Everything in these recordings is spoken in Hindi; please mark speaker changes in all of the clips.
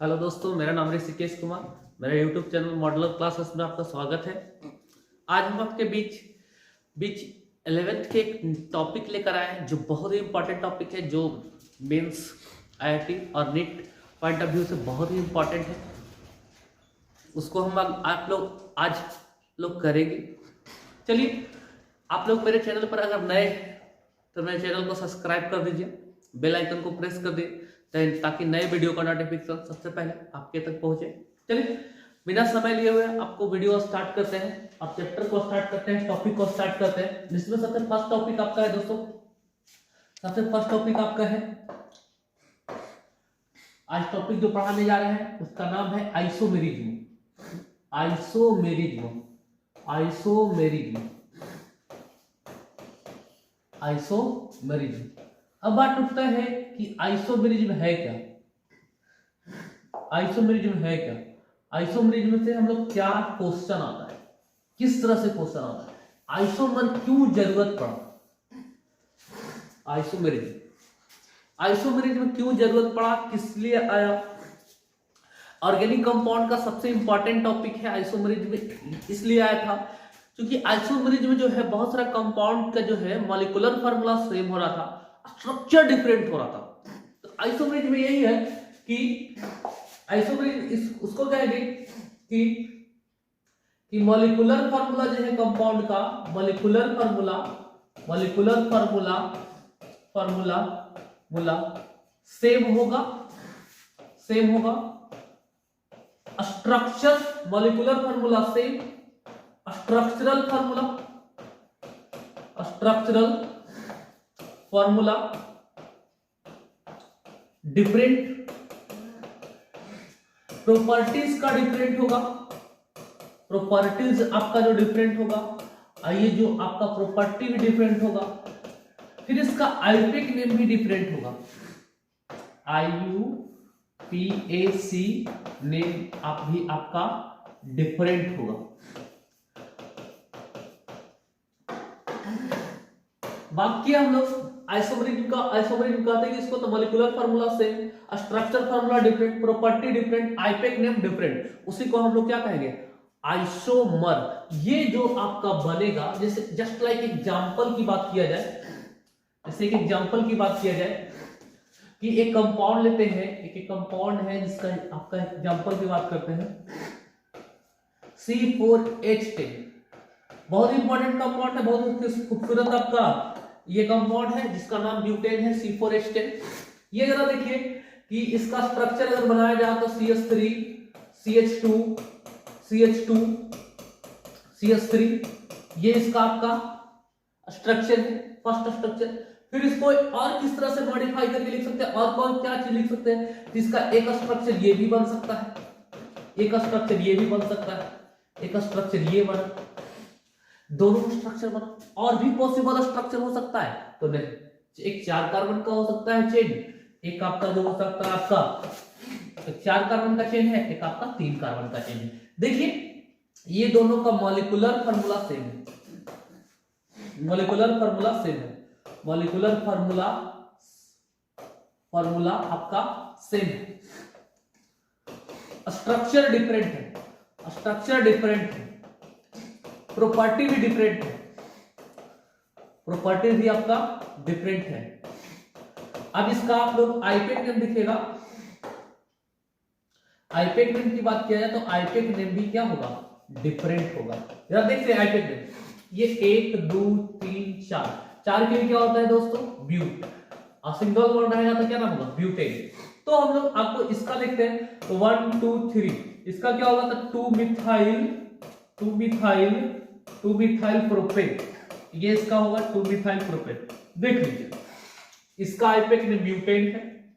Speaker 1: हेलो दोस्तों, मेरा नाम है ऋषिकेश कुमार। मेरे यूट्यूब चैनल मॉडलर क्लासेस में आपका स्वागत है। आज हम आपके बीच बीच 11th के एक टॉपिक लेकर आए हैं जो बहुत ही इंपॉर्टेंट टॉपिक है, जो मेंस आईआईटी और नीट पॉइंट ऑफ व्यू से बहुत ही इंपॉर्टेंट है। उसको हम आप लोग आज लोग करेंगे। चलिए, आप लोग मेरे चैनल पर अगर नए हैं तो मेरे चैनल को सब्सक्राइब कर दीजिए, बेल आइकन को प्रेस कर दीजिए ताकि नए वीडियो का नोटिफिकेशन सबसे पहले आपके तक पहुंचे। चलिए, बिना समय लिए हुए आपको वीडियो स्टार्ट करते हैं और चैप्टर को स्टार्ट करते हैं, टॉपिक को स्टार्ट करते हैं। जिसमें सबसे फर्स्ट टॉपिक आपका है दोस्तों, सबसे फर्स्ट टॉपिक आपका है, आज टॉपिक जो पढ़ाने जा रहे हैं उसका नाम है आइसोमेरिज्म। Isomerism isomerism isomerism. अब बात उठता है कि आइसोमेरिज्म है क्या। आइसोमेरिज्म है क्या? आइसोमेरिज्म से हम लोग क्या क्वेश्चन आता है, किस तरह से क्वेश्चन आता है, आइसोमर क्यों जरूरत पड़ा, आइसोमेरिज्म क्यों जरूरत पड़ा, किस लिए आया। ऑर्गेनिक कंपाउंड का सबसे इंपॉर्टेंट टॉपिक है आइसोमेरिज्म, इसलिए आया था क्योंकि आइसोमेरिज्म जो है बहुत सारा कंपाउंड का जो है मॉलिक्यूलर फार्मूला सेम हो रहा था, स्ट्रक्चर डिफरेंट हो रहा था। तो आइसोमेरिज्म में यही है कि आइसोमेरिज्म उसको कहेंगे कि मॉलिक्यूलर फार्मूला जो है कंपाउंड का, मॉलिक्यूलर फार्मूला सेम होगा, structure molecular formula same, structural formula different, properties का डिफरेंट होगा, प्रॉपर्टीज आपका जो डिफरेंट होगा, आइए जो आपका प्रॉपर्टी भी डिफरेंट होगा, फिर इसका आईयूपीएसी नेम भी डिफरेंट होगा, आईयूपीएसी नेम आप भी आपका डिफरेंट होगा। बाकी हम लोग आइसोमेरिज्म कहते हैं कि इसको तो molecular formula same, structure formula different, property different, IUPAC name different, उसी को हम लोग क्या कहेंगे, आइसोमर। ये जो आपका बनेगा, जैसे जस्ट लाइक एग्जांपल की बात किया जाए, जैसे एक एग्जांपल की बात किया जाए कि एक कंपाउंड लेते हैं, एक कंपाउंड है जिसका आपका एग्जांपल की बात करते हैं, C4H10, बहुत इंपॉर्टेंट कंपाउंड है, बहुत खूबसूरत आपका ये कंपाउंड है जिसका नाम ब्यूटेन है, C4H10। ये जरा देखिए कि इसका स्ट्रक्चर अगर बनाया जाए तो CH3 CH2 CH2 CH3, ये इसका आपका स्ट्रक्चर है, फर्स्ट स्ट्रक्चर। फिर इसको और किस तरह से मॉडिफाई करके लिख सकते हैं, और कौन क्या चीज लिख सकते हैं, इसका एक स्ट्रक्चर ये भी बन सकता है, एक स्ट्रक्चर ये भी बन सकता है, एक स्ट्रक्चर ये बना, दोनों स्ट्रक्चर बना, और भी पॉसिबल स्ट्रक्चर हो सकता है। तो नहीं, एक 4 कार्बन का हो सकता है चेन, एक आपका जो हो सकता है आपका 4 कार्बन का चेन है, एक आपका 3 कार्बन का चेन है। देखिए ये दोनों का मॉलिक्यूलर फार्मूला सेम है, मॉलिक्यूलर फार्मूला आपका सेम है, स्ट्रक्चर डिफरेंट है, प्रॉपर्टी भी डिफरेंट है, प्रॉपर्टी भी आपका डिफरेंट है। अब इसका आप लोग आईयूपीएसी नेम दिखेगा, आईयूपीएसी नेम की बात किया जाए तो आईयूपीएसी नेम भी क्या होगा, डिफरेंट होगा। जरा देखते हैं आईयूपीएसी नेम, ये 1 2 3 4 के लिए क्या होता है दोस्तों, ब्यूट, और सिंगल बॉन्ड रहेगा तो क्या नाम होगा, ब्यूटेन। तो हम लोग आपको इसका लिखते हैं तो 1 2 3, इसका क्या होगा, तो 2 मिथाइल प्रोपेन, ये इसका होगा 2 मिथाइल प्रोपेन। देख लीजिए इसका आईयूपीएसी नेम ब्यूटेन है,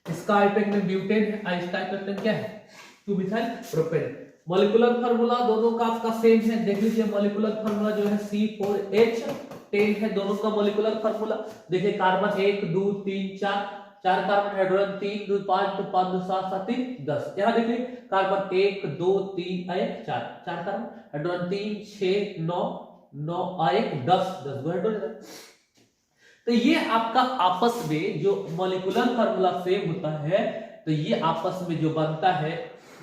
Speaker 1: इसका आईयूपीएसी नेम ब्यूटेन है, और इसका आईयूपीएसी नेम क्या है, 2 मिथाइल प्रोपेन। मॉलिक्यूलर फार्मूला दोनों का आपका सेम है, देख लीजिए मॉलिक्यूलर फार्मूला जो है C4H10 है, दोनों का मॉलिक्यूलर फार्मूला देखिए, कार्बन 1 2 3 4 कार्बन, हाइड्रोजन 3 2 5 2 5 2 7 7 3 10। यहां देखिए कार्बन 1 2 3 4 कार्बन, हाइड्रोजन 3 6 9 9 1 10 10 हाइड्रोजन। तो ये आपका आपस में जो मॉलिक्यूलर फार्मूला सेम होता है, तो ये आपस में जो बनता है,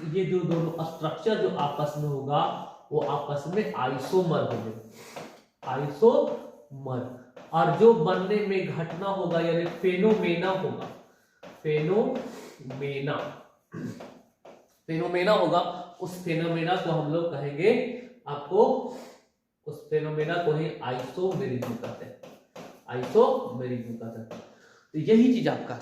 Speaker 1: ये जो दोनों स्ट्रक्चर जो आपस में होगा वो आपस में आइसोमर होंगे, आइसोमर। और जो बनने में घटना होगा यानी फेनोमेना होगा, फेनोमेना होगा, उस फेनोमेना को हम लोग कहेंगे, आपको उस फेनोमेना को ही आइसोमेरिज्म कहते हैं, आइसोमेरिज्म कहते हैं। तो यही चीज आपका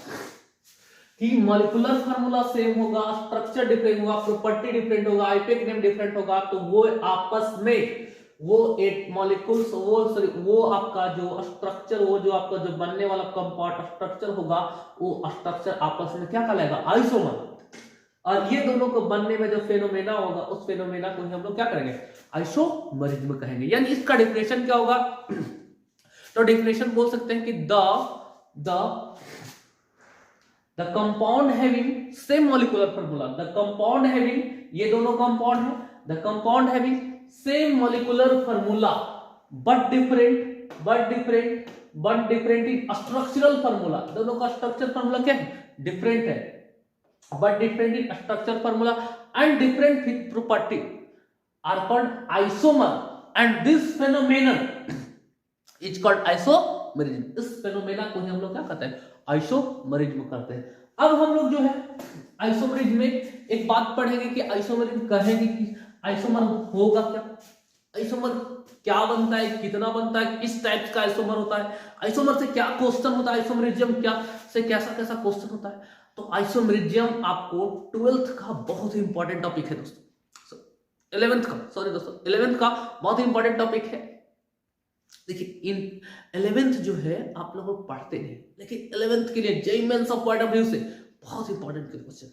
Speaker 1: कि मॉलिक्यूलर फार्मूला सेम होगा, स्ट्रक्चर डिफरेंट होगा, प्रॉपर्टी डिफरेंट होगा, आईपीएक नेम डिफरेंट होगा, तो वो आपस में वो एक मॉलिक्यूल्स वो आपका जो स्ट्रक्चर, वो जो आपका जो बनने वाला कंपाउंड स्ट्रक्चर होगा, वो स्ट्रक्चर आपस में क्या कहलाएगा, आइसोमर। और ये दोनों को बनने में जो फेनोमेना होगा, उस फेनोमेना को हम लोग क्या करेंगे, आइसोमेरिज्म कहेंगे। यानी इसका डेफिनेशन क्या होगा, तो डेफिनेशन बोल सकते हैं कि the compound having same molecular formula, the compound having, ये दोनों कंपाउंड है, the compound having same molecular formula but different in structural formula, दोनों का स्ट्रक्चर फार्मूला क्या है, डिफरेंट है, but different in structure formula and different with property are called isomer, and this phenomenon is called isomerism। इस फेनोमेना को हम लोग क्या कहते हैं, आइसोमेरिज्म कहते हैं। अब हम लोग जो है आइसोमेरिज्म में एक बात पढ़ेंगे कि आइसोमेरिज्म कहेंगे कि आइसोमर होगा क्या, आइसोमर क्या बनता है, कितना बनता है, किस टाइप का आइसोमर होता है, आइसोमर से क्या क्वेश्चन होता है, आइसोमेरिज्म क्या से कैसा क्वेश्चन होता है। तो आइसोमेरिज्म आपको 12th का बहुत ही इंपॉर्टेंट टॉपिक है दोस्तों, 11th का, सॉरी दोस्तों 11th का बहुत ही इंपॉर्टेंट टॉपिक है। देखिए इन 11th जो है आप लोग पढ़ते नहीं, लेकिन 11th के लिए JEE mains of point of view से बहुत इंपॉर्टेंट क्वेश्चन है,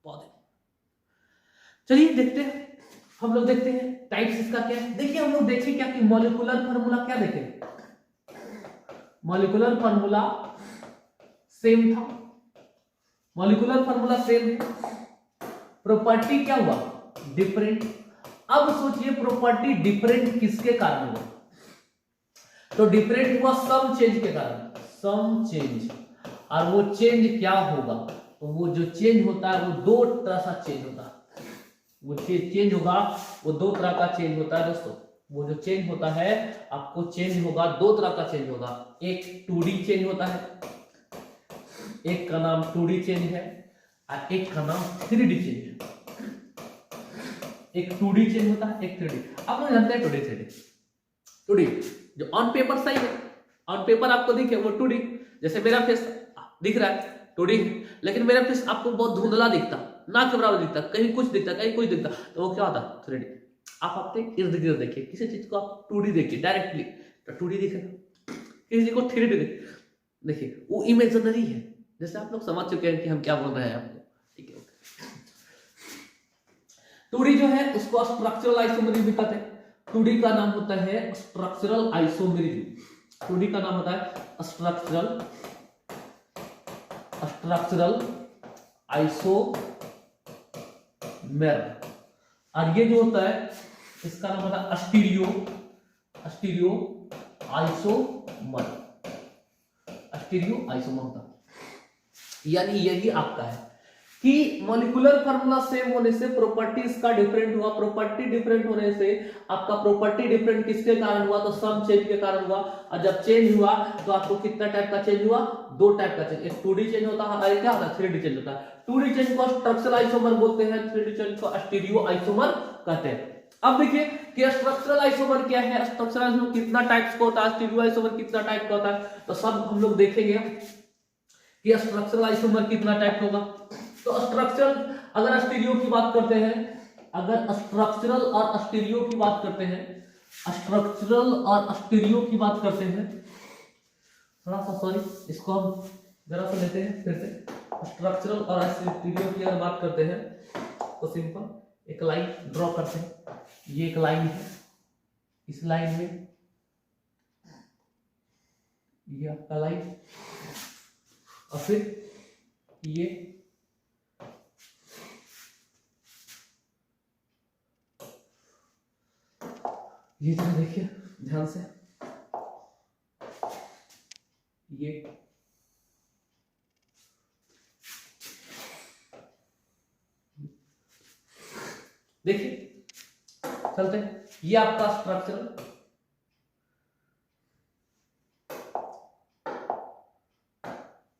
Speaker 1: बहुत। चलिए देखते हैं, हम लोग देखते हैं टाइप्स इसका क्या है। देखिए हम लोग देखें क्या कि मॉलिक्यूलर फार्मूला क्या देखें, मॉलिक्यूलर फार्मूला सेम था, मॉलिक्यूलर फार्मूला सेम है, प्रॉपर्टी क्या हुआ, डिफरेंट। अब सोचिए प्रॉपर्टी डिफरेंट किसके कारण हुआ, तो डिफरेंट हुआ सम चेंज के कारण, सम चेंज। और वो चेंज क्या होगा, तो वो जो चेंज होता है वो दो तरह का चेंज होता है, वो चेंज होगा वो दो तरह का चेंज होता है दोस्तों। वो जो चेंज होता है आपको चेंज होगा दो तरह का चेंज होगा, एक 2D चेंज होता है, एक का नाम 2D चेंज है और एक का नाम 3D चेंज है। एक 2D चेंज होता है, एक 3D। आप लोग जानते हैं 2D 3D। 2D जो ऑन पेपर सही है, ऑन पेपर आपको दिखे वो 2D, जैसे मेरा फेस दिख रहा है 2D, लेकिन मेरा फेस आपको बहुत धुंधला दिखता, ना के बराबर दिखता, कहीं कुछ दिखता, कहीं कुछ दिखता, तो वो क्या होता है 3D। आप अपने इर्द गिर्द देखिए, किसी चीज को आप 2D देखिए डायरेक्टली तो 2D दिखेगा, किसी को 3D देखिए वो इमेजिनरी है। जैसे आप लोग समझ चुके हैं कि हम क्या बोल रहे हैं आपको, ठीक है। 2D जो है उसको स्ट्रक्चरल आइसोमेरिज्म कहते हैं। 2D का नाम होता है स्ट्रक्चरल आइसोमेरिज्म, 2D का नाम होता है स्ट्रक्चरल आइसोमेर। और ये जो होता है इसका नाम होता है स्टीरियो आइसोमर, स्टीरियो आइसोमर होता है। यानी यही आपका है कि मॉलिक्यूलर फार्मूला सेम होने से प्रॉपर्टी इसका डिफरेंट हुआ, प्रॉपर्टी डिफरेंट होने से आपका प्रॉपर्टी डिफरेंट किसके कारण हुआ, तो सम चेंज के कारण हुआ। और जब चेंज हुआ तो आपको कितना टाइप का चेंज हुआ, दो टाइप का चेंज, एक 2D चेंज होता है और क्या होता है 3D चेंज होता है। 2D चेंज को स्ट्रक्चरल आइसोमर बोलते हैं, 3D चेंज को स्टीरियो आइसोमर कहते हैं। अब देखिए कि स्ट्रक्चरल आइसोमर क्या है, स्ट्रक्चरल आइसोमर कितना टाइप्स का होता है, स्टीरियो आइसोमर कितना टाइप का होता है, तो सब हम लोग देखेंगे कि स्ट्रक्चरल आइसोमर कितना टाइप होगा। तो स्ट्रक्चरल अगर स्टीरियो की बात करते हैं, अगर स्ट्रक्चरल और स्टीरियो की बात करते हैं, स्ट्रक्चरल और स्टीरियो की बात करते हैं, थोड़ा सा सॉरी इसको हम जरा सा लेते हैं फिर से। स्ट्रक्चरल और स्टीरियो की अगर बात करते हैं तो सिंपल एक लाइन ड्रॉ करते हैं, ये एक लाइन है, इस लाइन में ये आपका लाइन और फिर ये जरा देखिए ध्यान से, ये देखिए चलते हैं, ये आपका structure,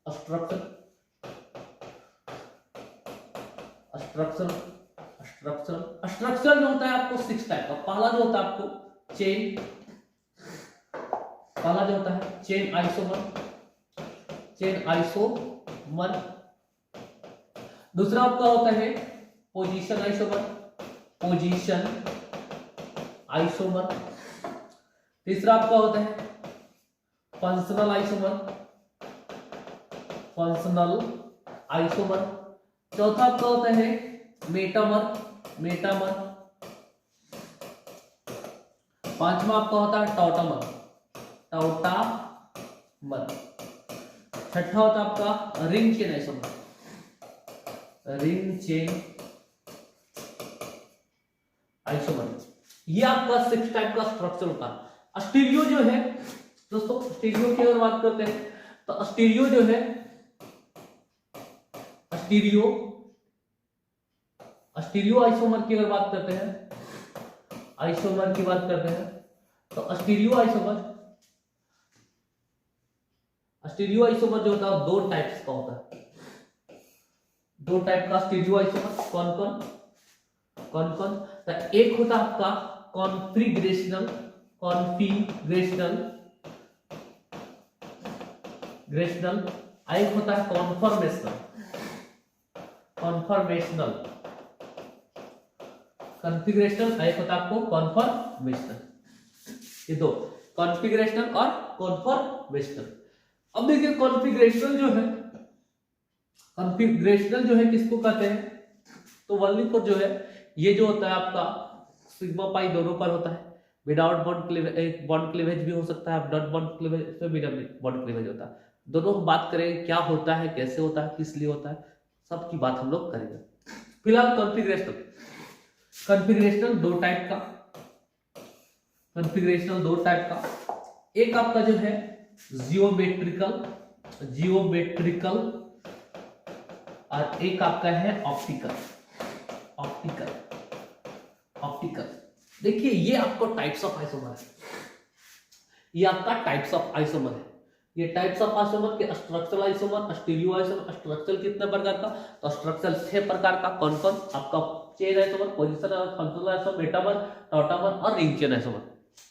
Speaker 1: structure structure structure structure जो होता है आपको 6 टाइप का। पहला जो होता है आपको चेन, पहला जो होता है चेन आइसोमर। दूसरा आपका होता है पोजीशन आइसोमर। तीसरा आपका होता है फंक्शनल आइसोमर। चौथा आपका होता है मेटामर। पांचवा आपका होता है टॉटामर। छठा होता है आपका रिंग चेन आइसोमर। ये आपका 6 टाइप का स्ट्रक्चर होता है। स्टीरियो जो है दोस्तों, स्टीरियो की अगर बात करते हैं तो स्टीरियो जो है, स्टीरियो आइसोमर की अगर बात करते हैं, तो स्टीरियो आइसोमर जो होता है 2 टाइप्स का होता है। 2 टाइप का स्टीरियो आइसोमर। कौन कौन? तो एक होता है आपका कॉन्फिगरेशनल, एक होता है कॉन्फिगरेशनल, एक होता है आपको कॉन्फॉर्मेशनल। ये 2, कॉन्फिगरेशनल और कॉन्फॉर्मेशनल। अब देखिए कॉन्फिगरेशनल जो है किसको कहते हैं? तो वनली फॉर जो है, ये जो होता है आपका सिग्मा पाई दोनों पर होता है। विदाउट बॉन्ड क्लीवेज भी हो सकता है, विदाउट बॉन्ड क्लीवेज पे भी बॉन्ड क्लीवेज होता है। दोनों हम बात करेंगे क्या होता है, कैसे होता है, किस लिए होता है, सबकी बात हम लोग करेंगे। फिलहाल कॉन्फिगरेशनल 2 टाइप का। एक आपका जो है जियोमेट्रिकल और एक आपका है ऑप्टिकल। देखिए ये आपको टाइप्स ऑफ आइसोमर है। ये आपका टाइप्स ऑफ आइसोमर है। ये टाइप्स ऑफ आइसोमर के structural isomer, stereo isomer. Structural कितने प्रकार का? तो स्ट्रक्चरल 6 प्रकार का। कौन कौन? आपका chain isomer, position functional isomer, metamer, tautomer और रिंग चेन आइसोमर।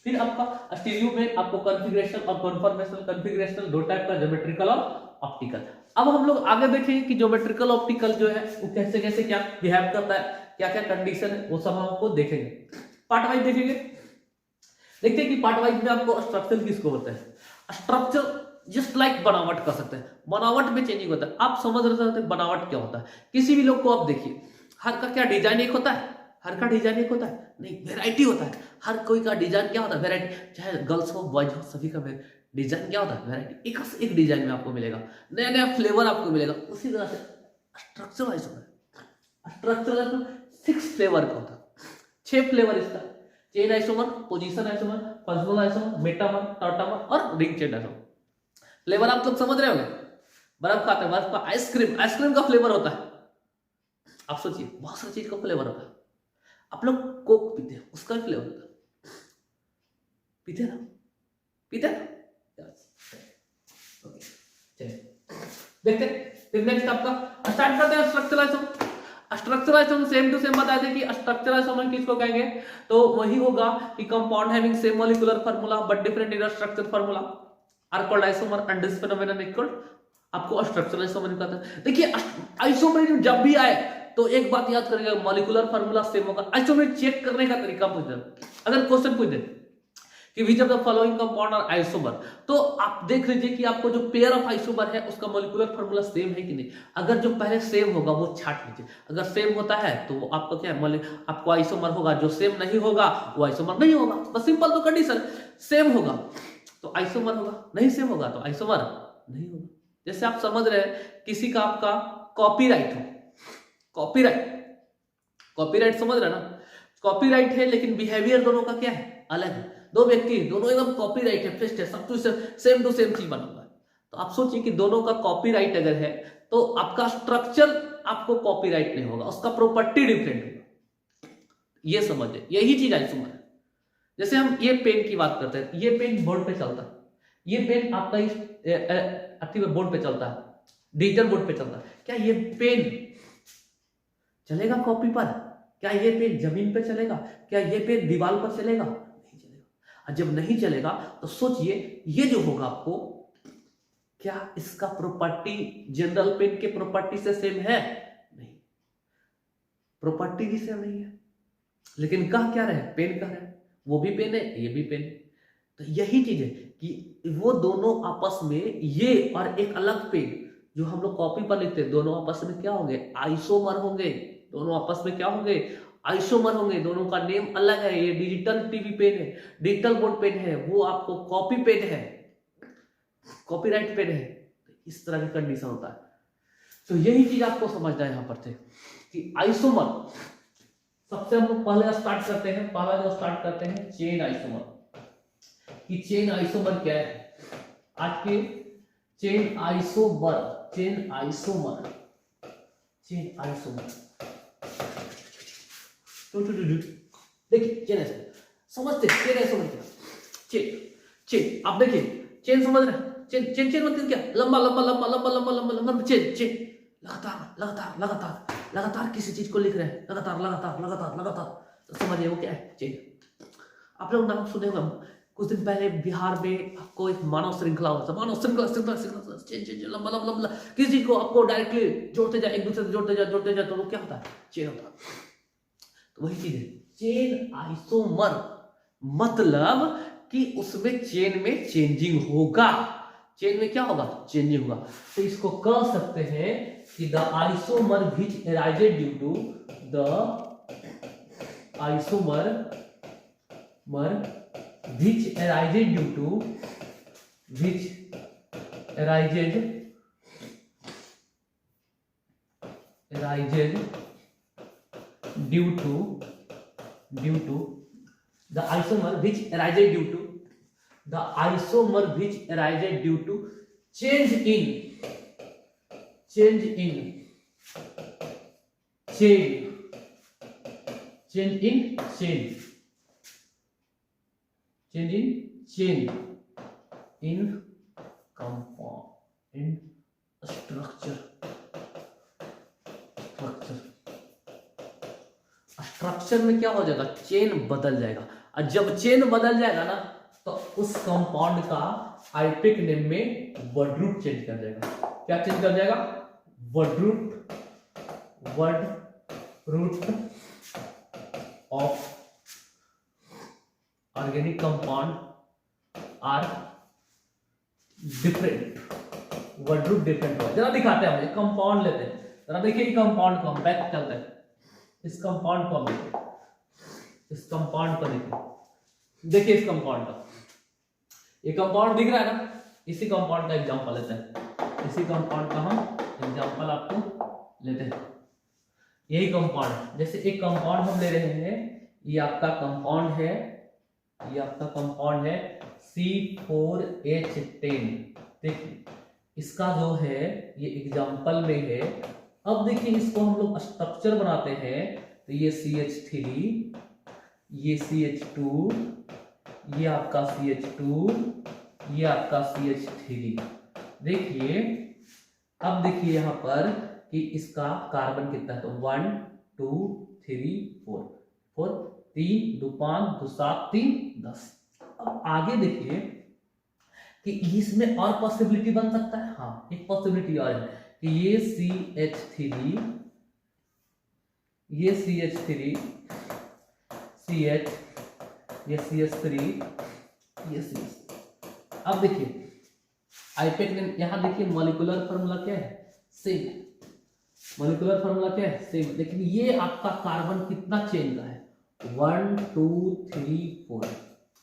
Speaker 1: फिर आपका स्टीरियो में आपको कॉन्फिगरेशन और कॉन्फॉर्मेशनल। कॉन्फिगरेशनल 2 टाइप का, ज्योमेट्रिकल और ऑप्टिकल। अब हम लोग आगे देखेंगे कि ज्योमेट्रिकल ऑप्टिकल जो है वो कैसे कैसे क्या बिहेव करता है, क्या क्या कंडीशन है, वो सब हम आपको देखेंगे। पार्ट वाइज देखेंगे। देखते हैं कि पार्ट वाइज में आपको स्ट्रक्चर किसको बोलते हैं। स्ट्रक्चर जस्ट लाइक बनावट कर सकते हैं। बनावट में चेंजिंग होता है। आप समझ रहे हैं बनावट क्या होता है। किसी भी लोग को आप देखिए, हर का क्या डिजाइन एक होता है? नहीं, वेराइटी होता है। हर कोई का डिजाइन क्या होता है? वेराइटी। चाहे गर्ल्स हो बॉयज हो, सभी का डिजाइन क्या होता है? वेराइटी। एक से एक डिजाइन में आपको मिलेगा, नया नया फ्लेवर आपको मिलेगा। उसी तरह से स्ट्रक्चर वाइज होता है। स्ट्रक्चर 6 फ्लेवर का होता है। 6 फ्लेवर इसका। Chain isomer, position isomer, functional isomer, metamer, tautomer और रिंग चेन आइसोमर। फ्लेवर आप लोग समझ रहे होंगे। बर्फ खाते हैं, बर्फ का आइसक्रीम का फ्लेवर होता है। आप सोचिए बहुत सारी चीज का फ्लेवर होता है। आप लोग कोक पीते हैं, उसका फ्लेवर होता है। पीते ना? देखते हैं। नेक्स्ट आपका स्टार्ट करते हैं structural isomer. Structural isomer same to same बता दें कि स्ट्रक्चरल आइसोमर किसको कहेंगे? तो वही होगा कि compound having same molecular formula but different in structure formula are called isomer and this phenomenon is called आपको स्ट्रक्चरल आइसोमर कहते हैं। देखिए आइसोमर जब भी आए तो एक बात याद करिएगा, मॉलिक्यूलर फार्मूला सेम होगा। आइसोमर चेक करने का तरीका पूछ दे, अगर क्वेश्चन पूछ दे कि which of the following compound are isomer, तो आप देख लीजिए कि आपको जो पेयर ऑफ आइसोमर है उसका मॉलिक्यूलर फार्मूला सेम है कि नहीं। अगर जो पहले सेम होगा वो छाट लीजिए। अगर सेम होता है तो वो आपका क्या है, आपको आइसोमर होगा। जो सेम नहीं होगा वो आइसोमर नहीं होगा। बस सिंपल तो कंडीशन, सेम होगा तो आइसोमर होगा, नहीं सेम होगा तो आइसोमर नहीं होगा। जैसे आप समझ रहे हैं किसी का आपका कॉपीराइट हो, कॉपीराइट समझ रहे ना, कॉपीराइट है लेकिन बिहेवियर दोनों का क्या है, अलग है। 2 व्यक्ति दोनों एकदम कॉपीराइट है, फिक्स्ड है, सब कुछ सेम टू सेम चीज बना हुआ है। तो आप सोचिए कि दोनों का कॉपीराइट अगर है तो आपका स्ट्रक्चर आपको कॉपीराइट नहीं होगा, उसका प्रॉपर्टी डिफरेंट होगा। ये समझे, यही चीज आइसोमर है। जैसे हम ये पेन की बात करते हैं, ये पेन बोर्ड पे चलता है, ये पेन आपका इस एक्टिव बोर्ड पे चलता है, डिजिटल बोर्ड पे चलता है। क्या ये पेन चलेगा कॉपी पर? क्या ये पेन जमीन पे चलेगा? क्या ये पेन दीवार पर चलेगा? नहीं चलेगा। और जब नहीं चलेगा तो सोचिए ये जो होगा आपको, क्या इसका प्रॉपर्टी जनरल पेन के प्रॉपर्टी से सेम है? नहीं, प्रॉपर्टी भी सेम नहीं है। लेकिन कह क्या रहे, पेन कह रहे, वो भी पेन है, ये भी पेन है। तो यही चीज है कि वो दोनों आपस में, ये और एक अलग पेन जो हम लोग कॉपी पर लिखते हैं, दोनों आपस में क्या होंगे? आइसोमर होंगे। दोनों आपस में क्या होंगे? आइसोमर होंगे। दोनों का नेम अलग है। ये डिजिटल टीवी पेन है, डिजिटल बोर्ड पेन है, वो आपको कॉपी पेन है, कॉपीराइट पेन है। इस तरह की कंडीशन होता है। तो यही चीज आपको समझना है यहां पर थे कि आइसोमर, सबसे हम लोग पहले स्टार्ट करते हैं, पहला जो स्टार्ट करते हैं चेन आइसोमर। कि चेन आइसोमर क्या है आज के? Chain isomer, chain isomer, chain isomer. देखिए चेन आइसोमर समझते, चेन आइसोमर क्या? चेन, चेन आप देखिए, चेन समझ रहे हैं? चेन चेन चेन मतलब क्या? लंबा लंबा लंबा लंबा लंबा लंबा लंबा चेन, चेन लगातार लगातार लगातार लगातार किसी चीज को लिख रहे हैं, लगातार लगातार लगातार लगातार, तो समझिए वो क्या है? चेन। आप लोग नाम सुने होंगे, कुछ दिन पहले बिहार में आपको एक मानव श्रृंखला होता है, मानव श्रृंखला श्रृंखला श्रृंखला चेन लंबा लंबा लंबा, किसी चीज को आपको डायरेक्टली जोड़ते जाए, एक दूसरे से जोड़ते जाए तो वो क्या होता है? चेन होता है। तो वही चीज है चेन आइसोमर, मतलब कि उसमें चेन में चेंजिंग होगा। चेन में क्या होगा? चेंजिंग होगा। तो इसको कह सकते हैं कि the isomer which arises due to, the isomer which arises due to, which arises due to the isomer which arises due to, the isomer which arises due to change in chain in compound, in structure में क्या हो जाएगा? चेन बदल जाएगा। और जब चेन बदल जाएगा ना, तो उस कंपाउंड का आइपिक नेम में वर्ड रूट चेंज कर जाएगा। क्या चेंज कर जाएगा? Word root of organic compound are different, word root different हो। जरा दिखाते हैं, हम कंपाउंड लेते हैं, जरा देखिए कंपाउंड को हम बैक चलते हैं, इस कंपाउंड को हम देखिए, इस कंपाउंड को देखिए इस कंपाउंड का, ये कंपाउंड दिख रहा है ना? इसी कंपाउंड का एग्जांपल लेते हैं, इसी कंपाउंड का हम एग्जांपल आपको लेते हैं। यही कंपाउंड, जैसे एक कंपाउंड हम ले रहे हैं, ये आपका कंपाउंड है, ये आपका कंपाउंड है C4H10। देखिए इसका जो है ये एग्जांपल में है। अब देखिए इसको हम लोग स्ट्रक्चर बनाते हैं, तो ये CH3, ये CH2, ये आपका CH2, ये आपका CH3। देखिए अब देखिए यहां पर कि इसका कार्बन कितना है, तो 1 2 3 4 4, 3 2 5 2 7 3 10। अब आगे देखिए कि इसमें और पॉसिबिलिटी बन सकता है। हाँ, एक पॉसिबिलिटी और है कि ये CH3, ये CH3, CH, ये CH3, ये CH। अब देखिए आइपेक ने यहां देखिए मॉलिक्यूलर फार्मूला क्या है? सेम। मॉलिक्यूलर फार्मूला क्या है? सेम। लेकिन ये आपका कार्बन कितना चेन का है? 1 2 3 4।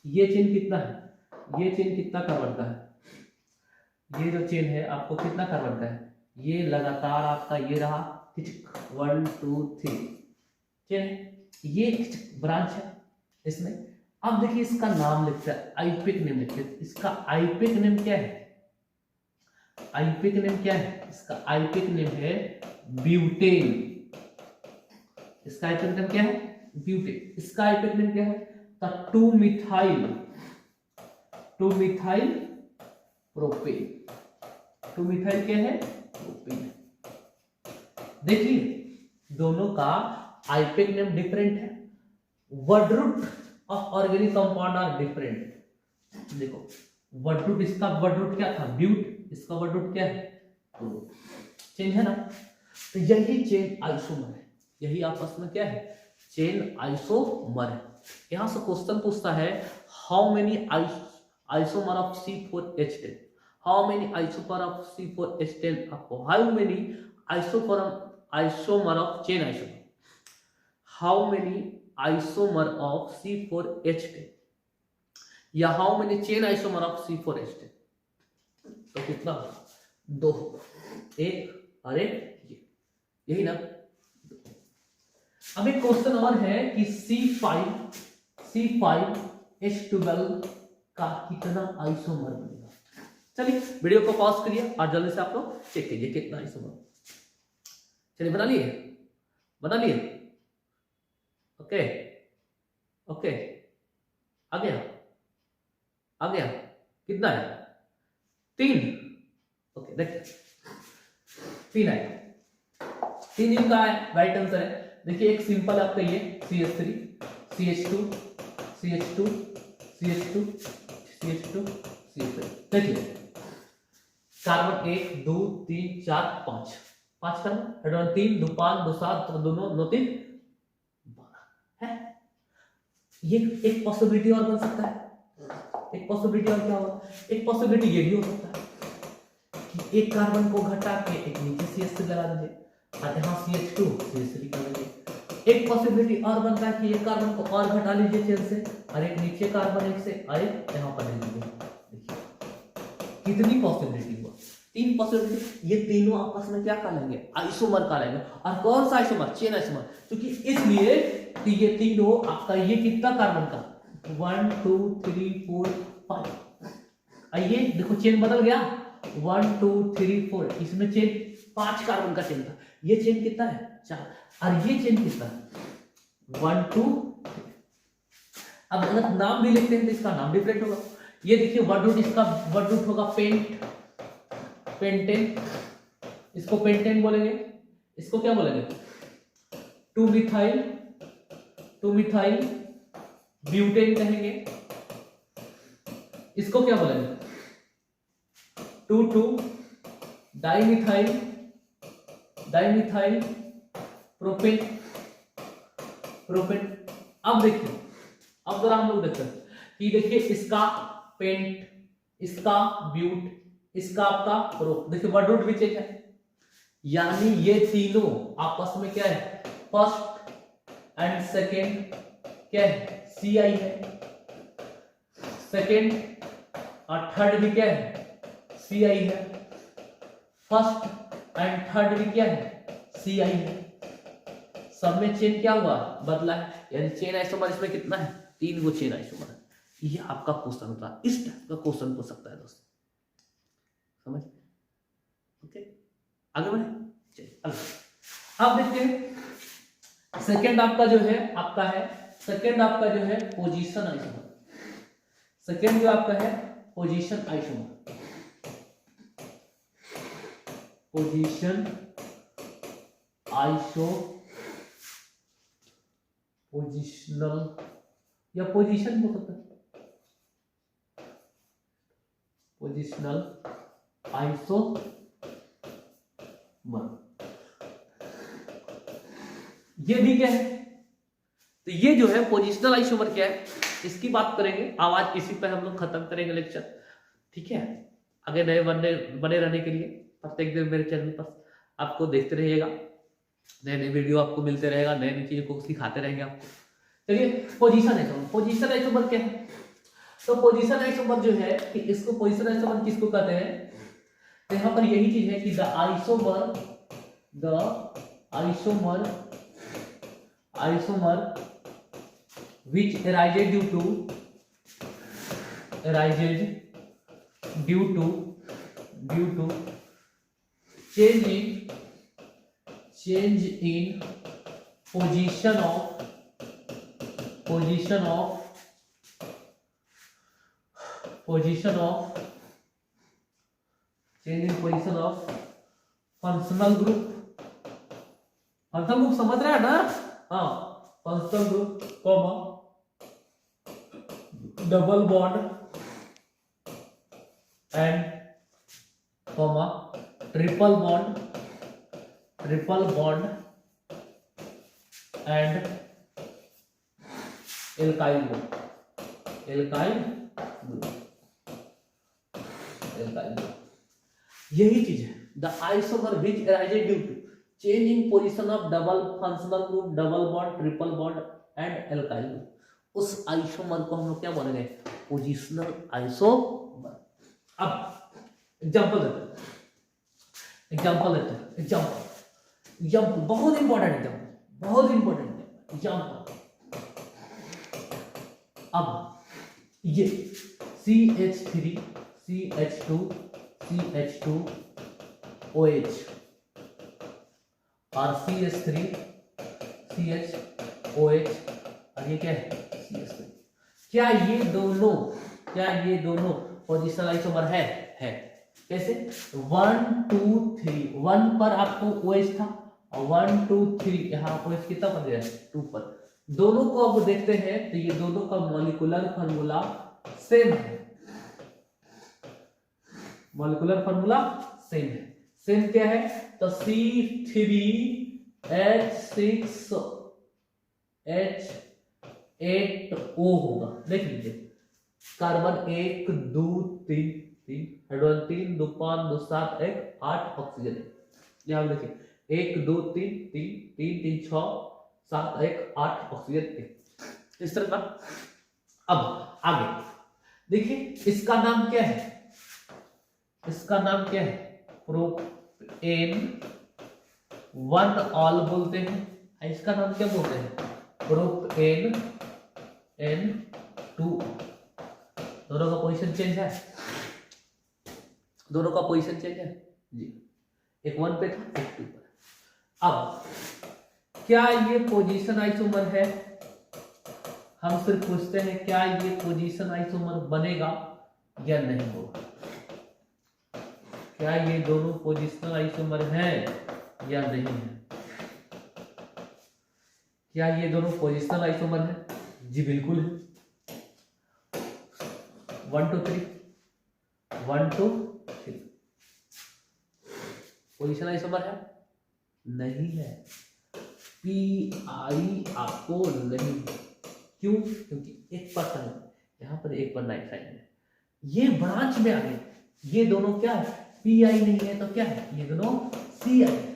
Speaker 1: ये चेन कितना है? ये चेन कितना कार्बन का है? ये जो चेन है आपको कितना कार्बन का है? ये लगातार आपका ये रहा 1 2 3 चेन, ये ब्रांच है इसमें। अब देखिए इसका नाम लिखते हैं, आइपिक नेम लिखते हैं। इसका आइपिक नेम क्या है? आइपिक नेम क्या है? इसका आइपिक नेम है ब्यूटेन। इसका आइपिक नेम क्या है? ब्यूटेन, इसका आइपेक नेम क्या है? 2 मिथाइल प्रोपेन। 2 मिथाइल क्या है? प्रोपेन। देखिए दोनों का आइपेक नेम डिफरेंट है, word root of organic compound are different. देखो वर्ड रूट, इसका वर्ड रूट क्या था? ब्यूट, इसका वर्ड रूट क्या है? चेन है ना। तो यही चेन आइसोमर है, यही आपस में क्या है? चेन आइसोमर है। यहां से क्वेश्चन पूछता है how many isomer of C4H10, how many isomer of C4H10 आपको, how many isomer of chain isomer, how many isomer of C4H10 या how many chain isomer of C4H10। तो कितना? 2, एक और एक, यही ना। अब एक क्वेश्चन और है कि C5H12 का कितना आइसोमर बनेगा। चलिए वीडियो को पॉज करिए और जल्दी से आप लोग चेक कीजिए कितना आइसोमर। चलिए बना लिए, बना लिए? ओके ओके, आ गया, आ गया। कितना है? 3। ओके देखिए 3 है, 3 इनका है राइट आंसर है। देखिए एक सिंपल आपका ये CH3 CH2 CH2 CH2 CH2 CH3। देखिए कार्बन 1 2 3 4 5 कार्बन, हाइड्रोजन 3 2 5 2 7 2 9 9 3 12 है। ये एक पॉसिबिलिटी और बन सकता है, एक पॉसिबिलिटी और क्या होगा? एक पॉसिबिलिटी ये भी हो सकता है कि एक कार्बन को घटा के एक नीचे CH3 लगा दीजिए और यहाँ CH2 CH3 कर लीजिए। एक पॉसिबिलिटी और बनता है कि एक कार्बन को और घटा लीजिए चेन से और एक नीचे कार्बन एक से और एक यहाँ पर ले लीजिए। देखिए कितनी पॉसिबिलिटी हुआ? 3 पॉसिबिलिटी। ये तीनों आपस में क्या कर लेंगे? आइसोमर का लेंगे। और कौन सा आइसोमर? Chain isomer. क्योंकि इसलिए कि ये तीनों आपका, ये कितना कार्बन का? 1 2 3 4 5। आइए देखो चेन बदल गया, 1 2 3 4, इसमें चेन 5 कार्बन का चेन था, ये चेन कितना है? 4। और ये चेन कितना है? 1 2। अब अगर नाम भी लिखते हैं तो इसका नाम डिफरेंट होगा। ये देखिए वर्ड रूट, इसका वर्ड रूट होगा पेंटेन, इसको पेंटेन बोलेंगे। इसको क्या बोलेंगे? 2 मिथाइल ब्यूटेन कहेंगे। इसको क्या बोलेंगे? 2 डाइमिथाइल प्रोपेन। अब देखिए, अब जरा हम लोग देखते हैं कि देखिए इसका पेंट, इसका ब्यूट, इसका आपका प्रो। देखिए वर्ड रूट भी चेंज है, यानी ये तीनों आपस में क्या है? फर्स्ट एंड सेकेंड क्या है? CI है। सेकेंड और थर्ड भी क्या है? CI है। फर्स्ट एंड थर्ड भी क्या है? CI है। सब में चेन क्या हुआ? बदला है। यानी चेन आइसोमर इसमें कितना है? 3 गो चेन आइसोमर है। ये आपका क्वेश्चन होता है, इस टाइप का क्वेश्चन हो सकता है दोस्तों, समझ? ओके आगे बढ़े, चलिए अब देखते हैं सेकंड आपका जो है, आपका है सेकंड आपका जो है पोजीशन आइसोमर। सेकंड जो आपका है position isomer, position iso, positional या पोजीशन हो सकता है, पोजिशनल आइसोमर। ये भी क्या है? तो ये जो है पोजिशनल आइसोमर क्या है, इसकी बात करेंगे। आज इसी पे हम लोग खत्म करेंगे लेक्चर, ठीक है? आगे नए बने रहने के लिए प्रत्येक दिन मेरे चैनल पर आपको देखते रहिएगा, नए नए वीडियो आपको मिलते रहेगा, नई नई चीजों को सिखाते रहेंगे आपको। चलिए पोजीशन आइसोमर, पोजीशन आइसोमर क्या है? तो पोजीशन आइसोमर जो है कि इसको पोजीशन आइसोमर किसको कहते हैं? तो यहां पर यही चीज है कि the isomer which arises due to change in position of position of change in position of functional group समझ रहे हैं ना? हाँ, functional group comma double bond and comma triple bond and alkyl group यही चीज है। The isomer which arises due to change in position of double functional group, double bond, triple bond and alkyl group, उस आइसोमर को हम लोग क्या बोलेंगे? Positional isomer. अब एग्जांपल देते हैं, एग्जांपल बहुत इंपॉर्टेंट एग्जांपल। अब ये CH3 CH2 CH2 OH और CH3 CHOH और ये क्या है? CH3। क्या ये दोनों पोजीशनल आइसोमर है? कैसे? 1 2 3 1 पर आपको OH था और 1 2 3 यहाँ OH कितना बन गया? 2 पर। दोनों को अब देखते हैं तो ये दोनों का मॉलिक्यूलर फार्मूला सेम है। सेम क्या है? तो C3H6H8O होगा। देख लीजिए, कार्बन 1 2 3 हाइड्रोजन 3 2 5 2 7 1 8 ऑक्सीजन है। यहां देखिए 1 2 3 3 6 7 1 8 ऑक्सीजन इस तरह का। अब आगे देखिए, इसका नाम क्या है? प्रोपेन 1 ऑल बोलते हैं। इसका नाम क्या बोलते हैं? Propane N2। दोनों का पोजीशन चेंज है जी, एक 1 पे था, एक 2 पर। अब क्या ये पोजीशन आइसोमर है? हम सिर्फ पूछते हैं क्या ये पोजीशन आइसोमर बनेगा या नहीं होगा? क्या ये दोनों पोजीशनल आइसोमर हैं या नहीं है? क्या ये दोनों पोजीशनल आइसोमर हैं? जी बिल्कुल है। 1 2 3 पोजीशनल आइसोमर है? नहीं है। PI आपको नहीं। क्यों? क्योंकि एक पर यहां पर एक पर नाइट्राइल है, ये ब्रांच में आ गए। ये दोनों क्या है? PI नहीं है तो क्या है? ये दोनों CI है,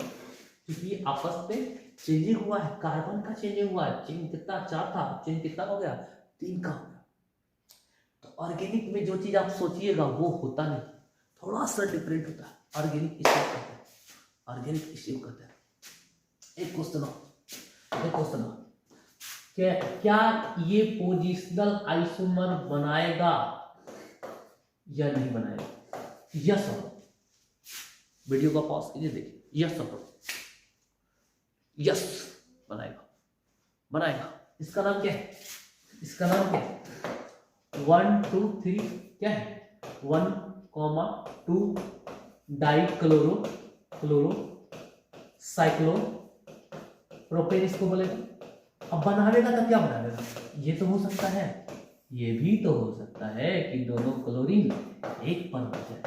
Speaker 1: क्योंकि आपस में चेंजिंग हुआ है, कार्बन का चेंजिंग हुआ है। चेंज कितना? 4 था, चेंज कितना हो गया? 3 का हो गया। तो ऑर्गेनिक में जो चीज आप सोचिएगा वो होता नहीं, थोड़ा सा डिफरेंट होता है। ऑर्गेनिक इश्यू करते हैं। एक क्वेश्चन क्या ये पोजीशनल आइसोमर बनाएगा या नहीं बनाएगा? यस और नो। वीडियो का पॉज कीजिए, देखिए, यस और नो। यस, बनाएगा। इसका नाम क्या है? 1 2 3 क्या है? 1 2 डाइक्लोरो साइक्लो प्रोपेन इसको बोलेगा। अब बनावेगा तो क्या बनावेगा? ये तो हो सकता है, ये भी तो हो सकता है कि दोनों क्लोरीन एक पर हो जाए।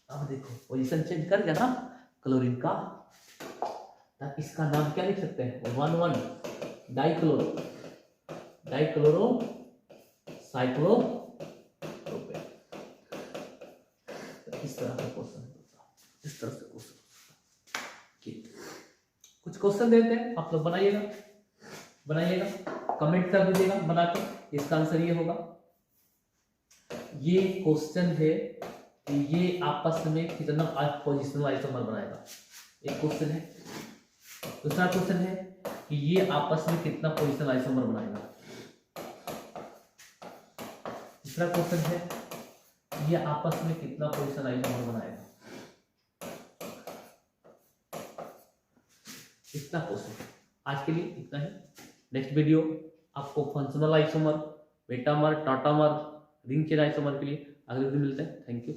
Speaker 1: अब देखो पोजीशन चेंज कर गया ना क्लोरीन का, तो इसका नाम क्या लिख सकते हैं? 1 1 डाइक्लोरो साइक्लो प्रोपेन। तो इस तरह का क्वेश्चन होता है, इस तरह से क्वेश्चन। कुछ क्वेश्चन देते हैं, आप लोग बनाइएगा, कमेंट कर दीजिएगा बना के। इसका आंसर ये होगा। ये क्वेश्चन है कि ये आपस में कितना पोजीशनल आइसोमर बनाएगा, एक क्वेश्चन है। दूसरा क्वेश्चन है कि ये आपस में कितना पोजीशनल आइसोमर बनाएगा। तीसरा क्वेश्चन है ये आपस में कितना पोजीशनल आइसोमर बनाएगा। इतना क्वेश्चन आज के लिए इतना है। नेक्स्ट वीडियो आपको functional isomer, metamer, tautomer, ring chain isomer के लिए अगले दिन मिलते हैं। Thank you.